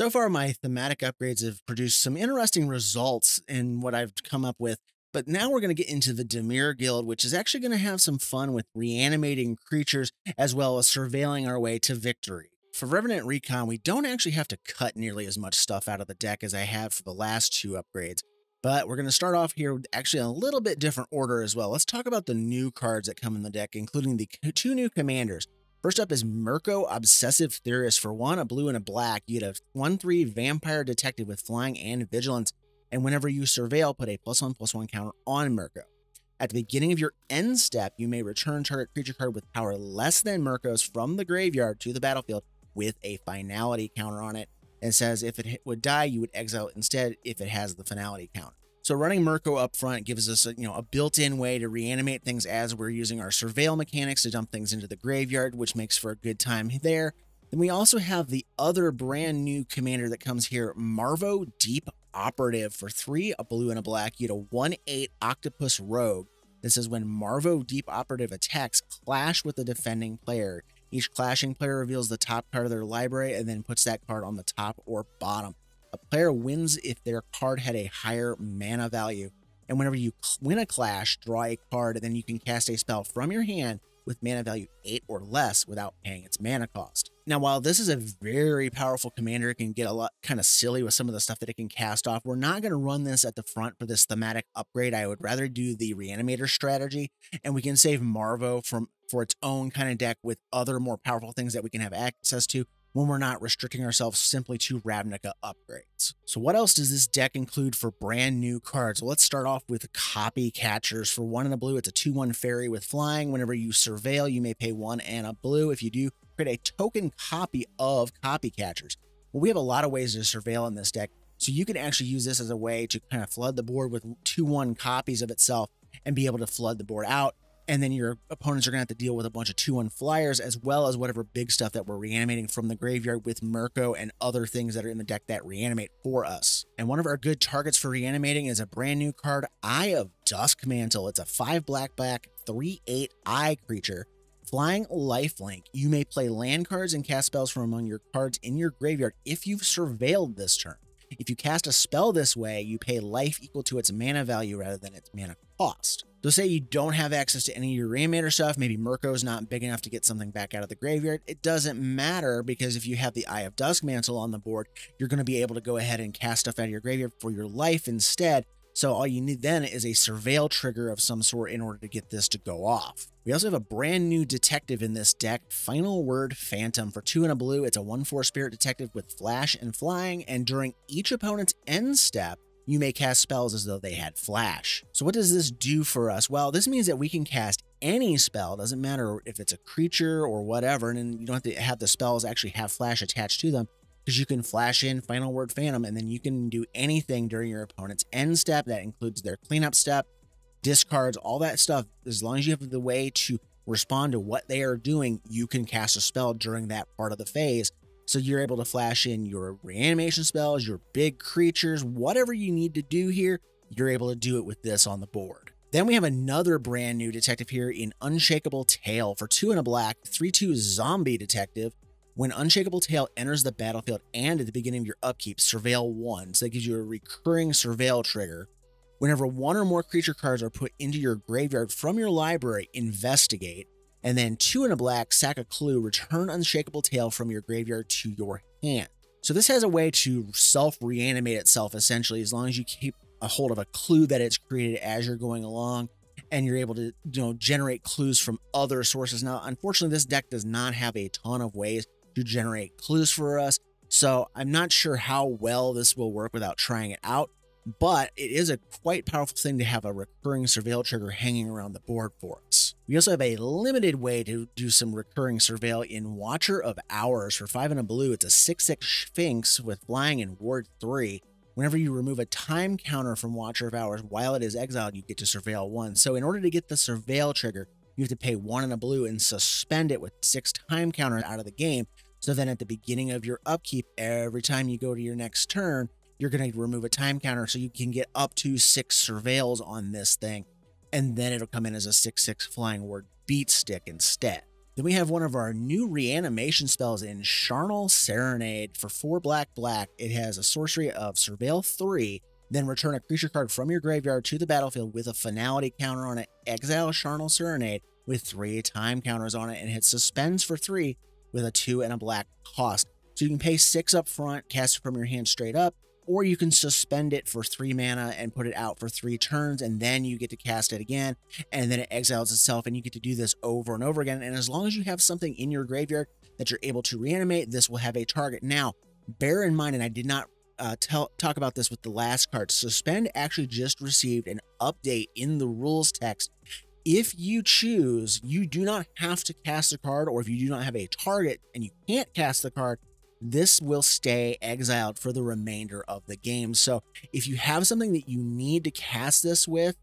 So far, my thematic upgrades have produced some interesting results in what I've come up with. But now we're going to get into the Dimir guild, which is actually going to have some fun with reanimating creatures as well as surveilling our way to victory. For Revenant Recon, we don't actually have to cut nearly as much stuff out of the deck as I have for the last two upgrades. But we're going to start off here with actually a little bit different order as well. Let's talk about the new cards that come in the deck, including the two new commanders. First up is Mirko, Obsessive Theorist. For one, a blue and a black, you get a 1/3 Vampire Detective with Flying and Vigilance, and whenever you surveil, put a +1/+1 counter on Mirko. At the beginning of your end step, you may return target creature card with power less than Mirko's from the graveyard to the battlefield with a finality counter on it. And it says if it would die, you would exile it instead if it has the finality counter. So running Mirko up front gives us a built-in way to reanimate things as we're using our surveil mechanics to dump things into the graveyard, which makes for a good time there. Then we also have the other brand new commander that comes here, Marvo Deep Operative. For 3, a blue and a black, you get a 1/8 Octopus Rogue. This is when Marvo Deep Operative attacks clash with the defending player. Each clashing player reveals the top card of their library and then puts that card on the top or bottom. A player wins if their card had a higher mana value. And whenever you win a clash, draw a card, and then you can cast a spell from your hand with mana value 8 or less without paying its mana cost. Now, while this is a very powerful commander, it can get a lot kind of silly with some of the stuff that it can cast off. We're not going to run this at the front for this thematic upgrade. I would rather do the Reanimator strategy, and we can save Marvo for its own kind of deck with other more powerful things that we can have access to when we're not restricting ourselves simply to Ravnica upgrades. So what else does this deck include for brand new cards? Well, let's start off with Copy Catchers. For 1 and a blue, it's a 2/1 fairy with flying. Whenever you surveil, you may pay 1 and a blue. If you do, create a token copy of Copy Catchers. Well, we have a lot of ways to surveil in this deck, so you can actually use this as a way to kind of flood the board with 2/1 copies of itself and be able to flood the board out. And then your opponents are going to have to deal with a bunch of 2/1 flyers, as well as whatever big stuff that we're reanimating from the graveyard with Mirko and other things that are in the deck that reanimate for us. And one of our good targets for reanimating is a brand new card, Eye of Duskmantle. It's a 5 black, 3/8 eye creature. Flying lifelink. You may play land cards and cast spells from among your cards in your graveyard if you've surveilled this turn. If you cast a spell this way, you pay life equal to its mana value rather than its mana cost. So say you don't have access to any of your Reanimator stuff, maybe Mirko's not big enough to get something back out of the graveyard. It doesn't matter, because if you have the Eye of Duskmantle on the board, you're going to be able to go ahead and cast stuff out of your graveyard for your life instead. So all you need then is a surveil trigger of some sort in order to get this to go off. We also have a brand new detective in this deck, Final Word Phantom. For 2 and a blue, it's a 1/4 spirit detective with flash and flying, and during each opponent's end step, you may cast spells as though they had flash. So what does this do for us? Well, this means that we can cast any spell, doesn't matter if it's a creature or whatever, and then you don't have to have the spells actually have flash attached to them, because you can flash in Final Word Phantom, and then you can do anything during your opponent's end step. That includes their cleanup step, discards, all that stuff. As long as you have the way to respond to what they are doing, you can cast a spell during that part of the phase. So you're able to flash in your reanimation spells, your big creatures, whatever you need to do here, you're able to do it with this on the board. Then we have another brand new detective here in Unshakable Tail. For 2 and a black, 3/2 zombie detective. When Unshakable Tail enters the battlefield and at the beginning of your upkeep, surveil 1. So that gives you a recurring surveil trigger. Whenever 1 or more creature cards are put into your graveyard from your library, investigate. And then 2 and a black, sack a clue, return Unshakable Tail from your graveyard to your hand. So this has a way to self-reanimate itself, essentially, as long as you keep a hold of a clue that it's created as you're going along, and you're able to generate clues from other sources. Now, unfortunately, this deck does not have a ton of ways to generate clues for us, so I'm not sure how well this will work without trying it out. But it is a quite powerful thing to have a recurring surveil trigger hanging around the board for us. We also have a limited way to do some recurring surveil in Watcher of Hours. For 5 and a blue, it's a 6/6 Sphinx with flying and ward 3. Whenever you remove a time counter from Watcher of Hours while it is exiled, you get to surveil 1. So in order to get the surveil trigger, you have to pay 1 and a blue and suspend it with 6 time counters out of the game. So then at the beginning of your upkeep, every time you go to your next turn, you're going to remove a time counter so you can get up to 6 surveils on this thing. And then it'll come in as a 6/6 flying word beat stick instead. Then we have one of our new reanimation spells in Charnel Serenade. For 4 black. It has a sorcery of Surveil 3, then return a creature card from your graveyard to the battlefield with a finality counter on it. Exile Charnel Serenade with 3 time counters on it, and hit Suspends for 3 with a 2 and a black cost. So you can pay 6 up front, cast it from your hand straight up, or you can suspend it for 3 mana and put it out for 3 turns, and then you get to cast it again, and then it exiles itself, and you get to do this over and over again. And as long as you have something in your graveyard that you're able to reanimate, this will have a target. Now, bear in mind, and I did not talk about this with the last card, Suspend actually just received an update in the rules text. If you choose, you do not have to cast a card, or if you do not have a target and you can't cast the card, this will stay exiled for the remainder of the game. So if you have something that you need to cast this with,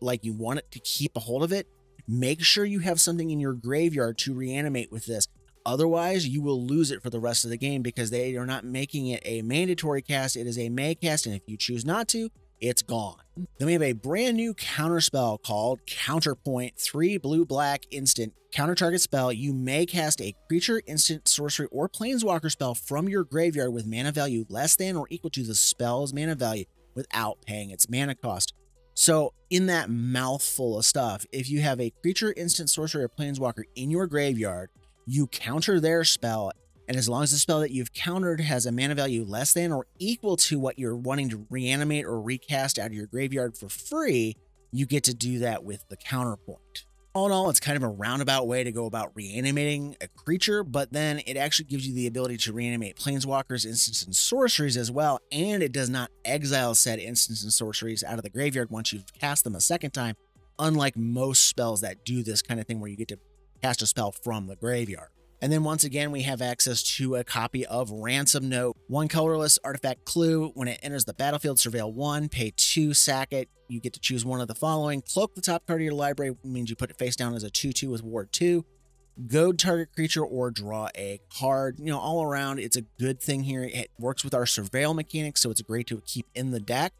like you want it to keep a hold of it, make sure you have something in your graveyard to reanimate with this. Otherwise, you will lose it for the rest of the game because they are not making it a mandatory cast. It is a may cast, and if you choose not to, it's gone. Then we have a brand new counter spell called Counterpoint. 3 blue-black instant. Counter target spell. You may cast a creature, instant, sorcery, or planeswalker spell from your graveyard with mana value less than or equal to the spell's mana value without paying its mana cost. So in that mouthful of stuff, if you have a creature, instant, sorcery, or planeswalker in your graveyard, you counter their spell, and as long as the spell that you've countered has a mana value less than or equal to what you're wanting to reanimate or recast out of your graveyard for free, you get to do that with the counterpoint. All in all, it's kind of a roundabout way to go about reanimating a creature, but then it actually gives you the ability to reanimate planeswalkers, instants, and sorceries as well, and it does not exile said instants and sorceries out of the graveyard once you've cast them a second time, unlike most spells that do this kind of thing where you get to cast a spell from the graveyard. And then once again, we have access to a copy of Ransom Note. 1 colorless artifact clue. When it enters the battlefield, surveil 1, pay 2, sack it. You get to choose one of the following. Cloak the top card of your library, means you put it face down as a 2/2 with ward 2. Goad target creature or draw a card. You know, all around, it's a good thing here. It works with our Surveil mechanics, so it's great to keep in the deck.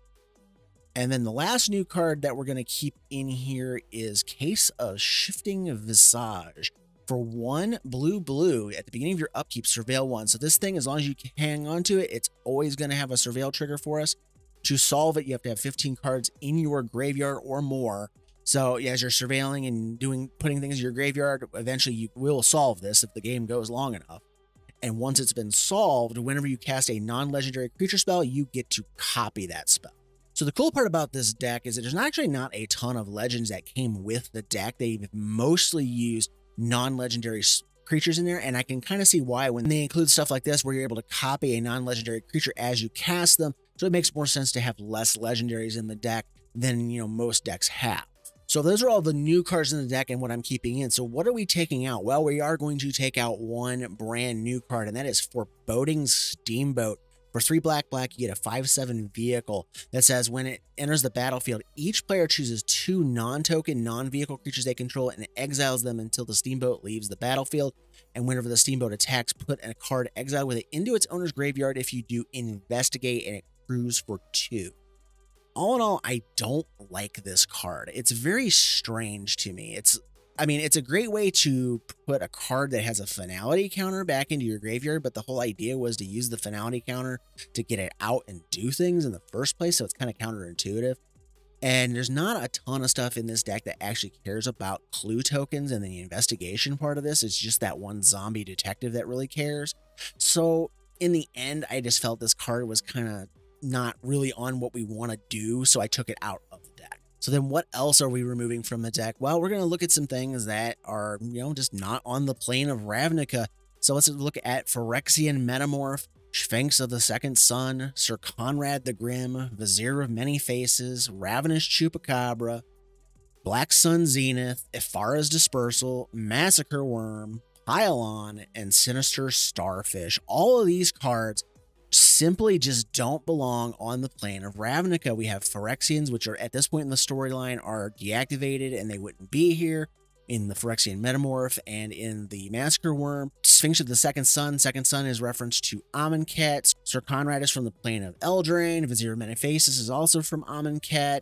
And then the last new card that we're going to keep in here is Case of Shifting Visage. For 1 blue, at the beginning of your upkeep, surveil 1. So this thing, as long as you hang on to it, it's always going to have a surveil trigger for us. To solve it, you have to have 15 cards in your graveyard or more. So yeah, as you're surveilling and putting things in your graveyard, eventually you will solve this if the game goes long enough. And once it's been solved, whenever you cast a non-legendary creature spell, you get to copy that spell. So the cool part about this deck is that there's actually not a ton of legends that came with the deck. They've mostly used non-legendary creatures in there, and I can kind of see why when they include stuff like this where you're able to copy a non-legendary creature as you cast them. So it makes more sense to have less legendaries in the deck than, you know, most decks have. So those are all the new cards in the deck and what I'm keeping in. So what are we taking out? Well, we are going to take out one brand new card, and that is Foreboding Steamboat. For 3 black, you get a 5/7 vehicle that says when it enters the battlefield, each player chooses 2 non-token, non-vehicle creatures they control and exiles them until the steamboat leaves the battlefield. And whenever the steamboat attacks, put a card exiled with it into its owner's graveyard. If you do, investigate, and it accrues for 2. All in all, I don't like this card. It's very strange to me. It's a great way to put a card that has a finality counter back into your graveyard, but the whole idea was to use the finality counter to get it out and do things in the first place, so it's kind of counterintuitive. And there's not a ton of stuff in this deck that actually cares about clue tokens and the investigation part of this. It's just that one zombie detective that really cares. So in the end, I just felt this card was kind of not really on what we want to do, so I took it out of the deck. So then what else are we removing from the deck? Well, we're going to look at some things that are, just not on the plane of Ravnica. So let's look at Phyrexian Metamorph, Sphinx of the Second Sun, Sir Conrad the Grim, Vizier of Many Faces, Ravenous Chupacabra, Black Sun Zenith, Ifara's Dispersal, Massacre Worm, Pylon, and Sinister Starfish. All of these cards simply just don't belong on the plane of Ravnica. We have Phyrexians, which are at this point in the storyline are deactivated and they wouldn't be here in the Phyrexian Metamorph and in the Massacre Worm. Sphinx of the Second Sun. Second Sun is reference to Amonkhet. Sir Conrad is from the plane of Eldraine. Vizier of Many Faces is also from Amonkhet.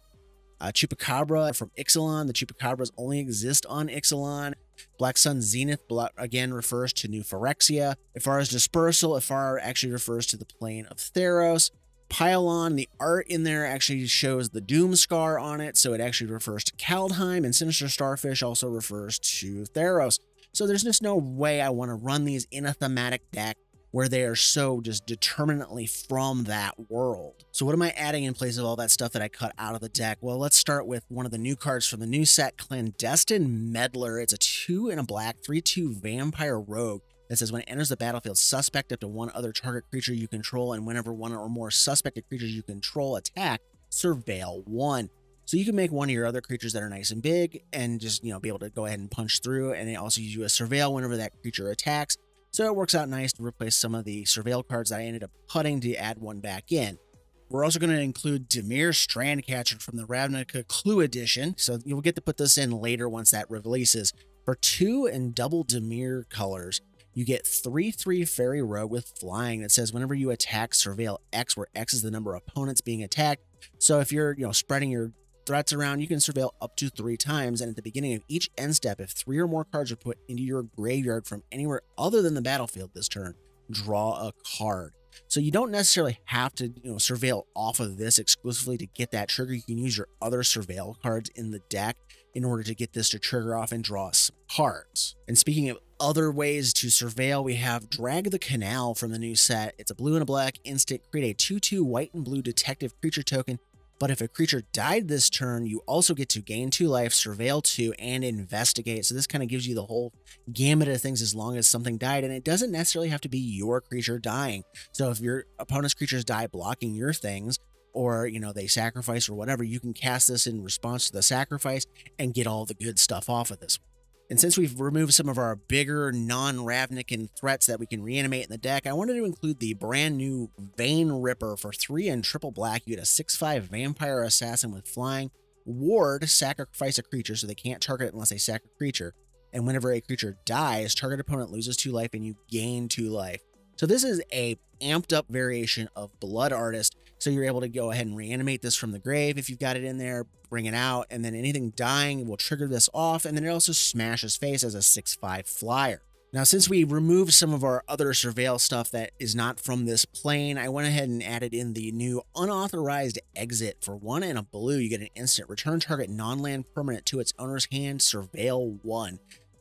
Chupacabra from Ixalan. The Chupacabras only exist on Ixalan. Black Sun Zenith, again, refers to New Phyrexia. Ifara's Dispersal, Ifara actually refers to the plane of Theros. Pylon, the art in there actually shows the Doom Scar on it, so it actually refers to Kaldheim, and Sinister Starfish also refers to Theros. So there's just no way I want to run these in a thematic deck where they are so just determinately from that world. So what am I adding in place of all that stuff that I cut out of the deck? Well, let's start with one of the new cards from the new set, Clandestine Meddler. It's a 2 and a black, 3/2 vampire rogue that says when it enters the battlefield, suspect up to one other target creature you control, and whenever one or more suspected creatures you control attack, surveil 1. So you can make one of your other creatures that are nice and big and just, be able to go ahead and punch through, and they also use you as surveil whenever that creature attacks. So it works out nice to replace some of the surveil cards that I ended up cutting to add one back in. We're also going to include Dimir Strandcatcher from the Ravnica Clue Edition, so you'll get to put this in later once that releases. For 2 and double Dimir colors, you get 3/3 Fairy Rogue with flying that says whenever you attack, surveil X, where X is the number of opponents being attacked. So if you're spreading your threats around, you can surveil up to 3 times, and at the beginning of each end step, if 3 or more cards are put into your graveyard from anywhere other than the battlefield this turn, draw a card. So you don't necessarily have to surveil off of this exclusively to get that trigger. You can use your other surveil cards in the deck in order to get this to trigger off and draw some cards. And speaking of other ways to surveil, we have Drag the Canal from the new set. It's a blue and a black instant, create a 2/2 white and blue detective creature token. But if a creature died this turn, you also get to gain 2 life, surveil 2, and investigate. So this kind of gives you the whole gamut of things as long as something died, and it doesn't necessarily have to be your creature dying. So if your opponent's creatures die blocking your things, or they sacrifice or whatever, you can cast this in response to the sacrifice and get all the good stuff off of this one. And since we've removed some of our bigger non-Ravnican threats that we can reanimate in the deck, I wanted to include the brand new Vein Ripper for 3 and triple black. You get a 6/5 vampire assassin with flying. Ward, sacrifice a creature so they can't target it unless they sack a creature. And whenever a creature dies, target opponent loses 2 life and you gain 2 life. So this is a amped up variation of Blood Artist. So you're able to go ahead and reanimate this from the grave if you've got it in there, bring it out, and then anything dying will trigger this off, and then it also smashes face as a 6/5 flyer. Now, since we removed some of our other surveil stuff that is not from this plane, I went ahead and added in the new Unauthorized Exit. For 1 and a blue, you get an instant return target non-land permanent to its owner's hand, surveil 1.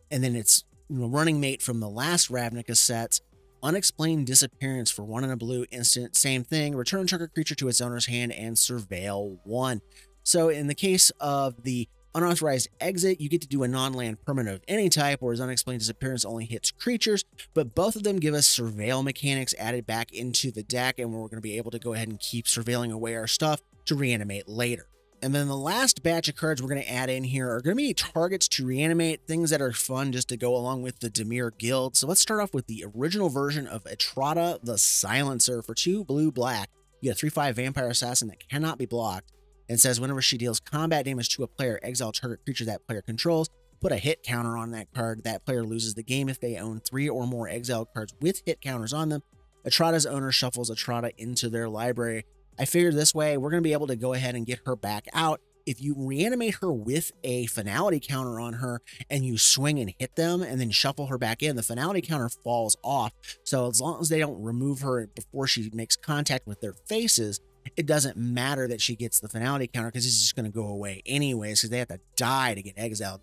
And then it's running mate from the last Ravnica sets, Unexplained Disappearance. For 1 and a blue instant, same thing, return target creature to its owner's hand and surveil 1. So in the case of the Unauthorized Exit, you get to do a non-land permanent of any type, whereas Unexplained Disappearance only hits creatures, but both of them give us surveil mechanics added back into the deck, and we're going to be able to go ahead and keep surveilling away our stuff to reanimate later. And then the last batch of cards we're going to add in here are going to be targets to reanimate, things that are fun just to go along with the Dimir Guild. So let's start off with the original version of Etrata the Silencer. For 2 blue black, you get a 3/5 vampire assassin that cannot be blocked, and says whenever she deals combat damage to a player, exile target creature that player controls, put a hit counter on that card. That player loses the game if they own 3 or more exiled cards with hit counters on them. Etrata's owner shuffles Etrata into their library. I figured this way, we're going to be able to go ahead and get her back out. If you reanimate her with a finality counter on her and you swing and hit them and then shuffle her back in, the finality counter falls off. So as long as they don't remove her before she makes contact with their faces, it doesn't matter that she gets the finality counter because it's just going to go away anyways because they have to die to get exiled.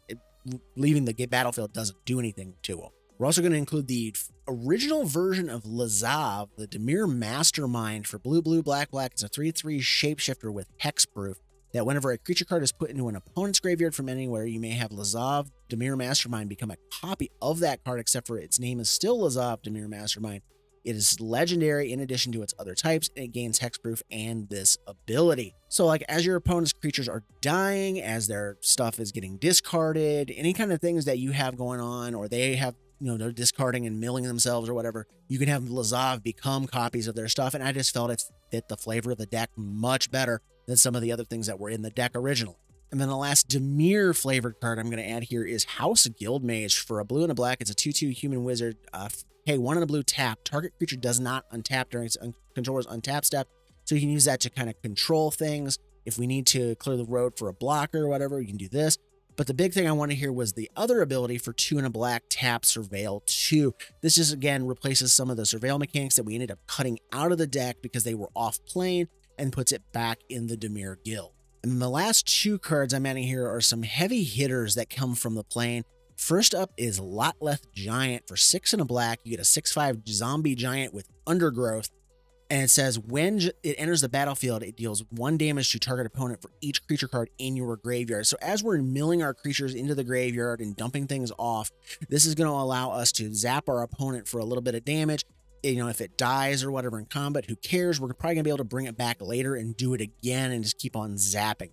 Leaving the battlefield doesn't do anything to them. We're also going to include the original version of Lazav, the Dimir Mastermind. For blue, blue, black, black. It's a 3/3 shapeshifter with hexproof. That whenever a creature card is put into an opponent's graveyard from anywhere, you may have Lazav Dimir Mastermind become a copy of that card, except for its name is still Lazav Dimir Mastermind. It is legendary in addition to its other types, and it gains hexproof and this ability. So like as your opponent's creatures are dying, as their stuff is getting discarded, any kind of things that you have going on, or they have, they're discarding and milling themselves or whatever, you can have Lazav become copies of their stuff, and I just felt it fit the flavor of the deck much better than some of the other things that were in the deck originally. And then the last Dimir flavored card I'm going to add here is House Guildmage. For a blue and a black, it's a 2/2 human wizard. Hey, 1 and a blue tap. Target creature does not untap during its controller's untap step, so you can use that to kind of control things. If we need to clear the road for a blocker or whatever, you can do this. But the big thing I wanted here was the other ability for 2 and a black tap Surveil 2. This just again replaces some of the Surveil mechanics that we ended up cutting out of the deck because they were off plane and puts it back in the Dimir guild. And then the last 2 cards I'm adding here are some heavy hitters that come from the plane. First up is Lotleth Giant. For 6 and a black, you get a 6/5 zombie giant with undergrowth. And it says when it enters the battlefield, it deals 1 damage to target opponent for each creature card in your graveyard. So as we're milling our creatures into the graveyard and dumping things off, this is going to allow us to zap our opponent for a little bit of damage. You know, if it dies or whatever in combat, who cares? We're probably going to be able to bring it back later and do it again and just keep on zapping.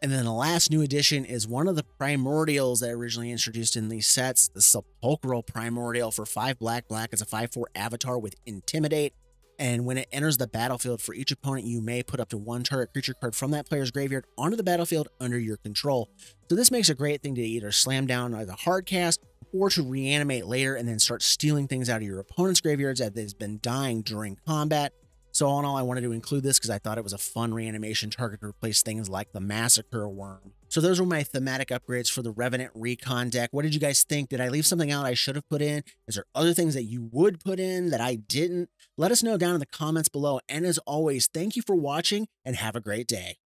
And then the last new addition is one of the primordials that originally introduced in these sets, the Sepulchral Primordial. For 5 black. It's a 5/4 avatar with Intimidate. And when it enters the battlefield, for each opponent, you may put up to 1 target creature card from that player's graveyard onto the battlefield under your control. So this makes a great thing to either slam down as a hard cast or to reanimate later and then start stealing things out of your opponent's graveyards that has been dying during combat. So all in all, I wanted to include this because I thought it was a fun reanimation target to replace things like the Massacre Worm. So those were my thematic upgrades for the Revenant Recon deck. What did you guys think? Did I leave something out I should have put in? Is there other things that you would put in that I didn't? Let us know down in the comments below. And as always, thank you for watching and have a great day.